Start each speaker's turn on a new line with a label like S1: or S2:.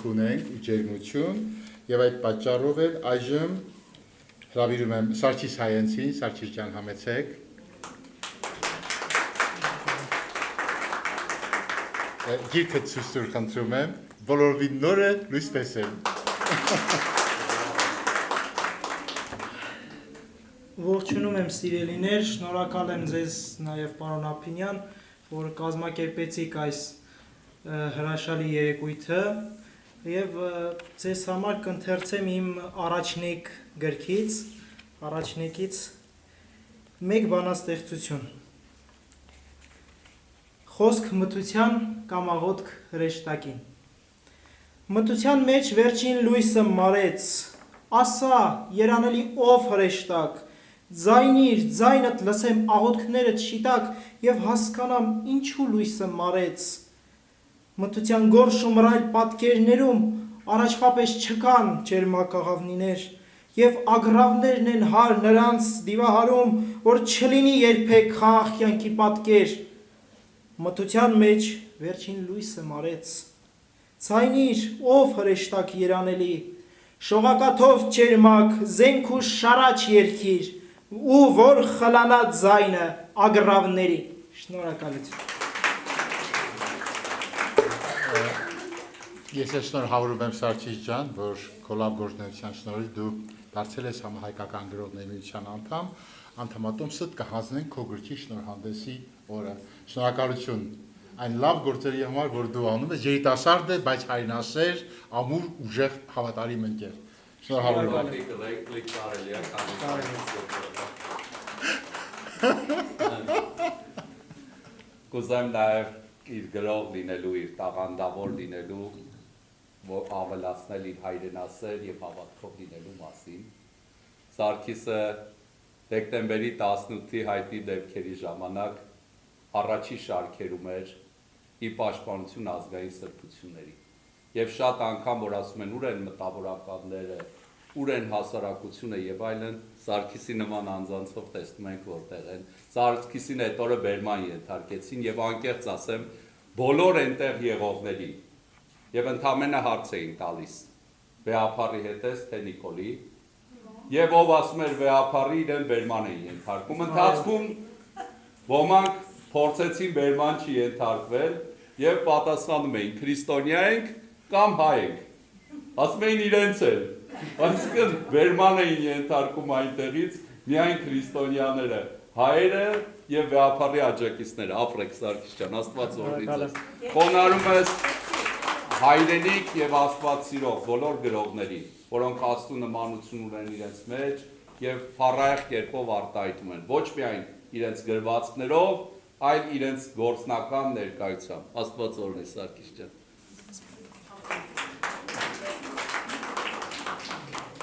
S1: կյանք ունենք ու ջերմություն եւ այդ պատճառով էլ այժմ հրավիրում եմ Սարգիս Հայենցին, Սարգիս ջան համեցեք։ Գիրքը ցույց խնդրում եմ, բոլորովին նորը լույս տեսել։
S2: Ողջունում եմ սիրելիներ, շնորհակալ եմ ձեզ նաև պարոն Ափինյան, որ կազմակերպեցիք այս հրաշալի երեկույթը եւ ձեզ համար կընթերցեմ իմ առաջնեկ գրքից մեկ բանաստեղծություն։ Խոսք մթության կամ աղոթք հրեշտակին։ Մթության մեջ վերջին լույսը մարեց, ասա երանելի ով հրեշտակ, ձայնիր, ձայնդ լսեմ աղոթքներդ շիտակ եւ հասկանամ ինչու լույսը մարեց։ Մթության գորշ ու մռայլ պատկերներում առաջվա պես չկան ջերմակաղավնիներ եւ ագռավներն են հար նրանց դիվահարում, որ չլինի երբեք խաղաղ կյանքի պատկեր։ Մթության մեջ վերջին լույսը մարեց։ Ձայնիր, ով հրեշտակ երանելի, շողակաթով ջերմակ, զենք ու շարաչ երգիր, ու որ խլանա ձայնը ագռավների։ Շնորհակալություն։
S1: Ես շնորհավորում եմ Սարգիս ջան, որ կոլաբ գործունեության շնորհիվ դու դարձել ես համահայկական գրողների միության անդամ, անդամատոմսդ կհանձնենք քո գրքի շնորհանդեսի օրը։ Շնորհակալություն այն լավ գործերի համար, որ դու անում ես, երիտասարդ է, բայց հայրենասեր, ամուր, ուժեղ հավատարիմ ընկեր։ Շնորհավորում
S3: Կուզեմ նաև իր գրող լինելու, իր տաղանդավոր լինելու, որ ավելացնել իր հայրենասեր եւ հավատքով լինելու մասին։ Սարգիսը դեկտեմբերի 18-ի հայտնի դեպքերի ժամանակ առաջի շարքերում էր ի պաշտպանություն ազգային սրբությունների։ Եվ շատ անգամ, որ ասում են ուր են մտավորականները, ուր են հասարակությունը եւ այլն, Սարգիսի նման անձանցով տեսնում ենք որտեղ են։ Սարգիսին այդ օրը բերման ենթարկեցին եւ անկեղծ ասեմ, բոլոր այնտեղ եղողների եւ ընդամենը հարց էին տալիս. Վեհափառի հետ ես թե Նիկոլի։ Եվ ով ասում էր վեհափառի, իրեն բերման էին ենթարկում։ Ընթացքում ոմանք փորձեցին բերման չի ենթարկվել եւ պատասխանում էին քրիստոնյա ենք կամ հայ ենք։ Ասում էին իրենց էլ։ Այսինքն բերման էին ենթարկում այնտեղից միայն քրիստոնյաները, հայերը եւ վեհափառի աջակիցները։ Ապրեք Սարգիս ջան, Աստված օրհնի ձեզ։ Խոնարհում ես հայրենիք եւ Աստված սիրող բոլոր գրողներին, որոնք Աստծո նմանություն ունեն իրենց մեջ եւ փառահեղ կերպով արտահայտում են ոչ միայն իրենց գրվածքներով, այլ իրենց գործնական ներկայությամբ։ Աստված օրհնի Սարգիս ջան։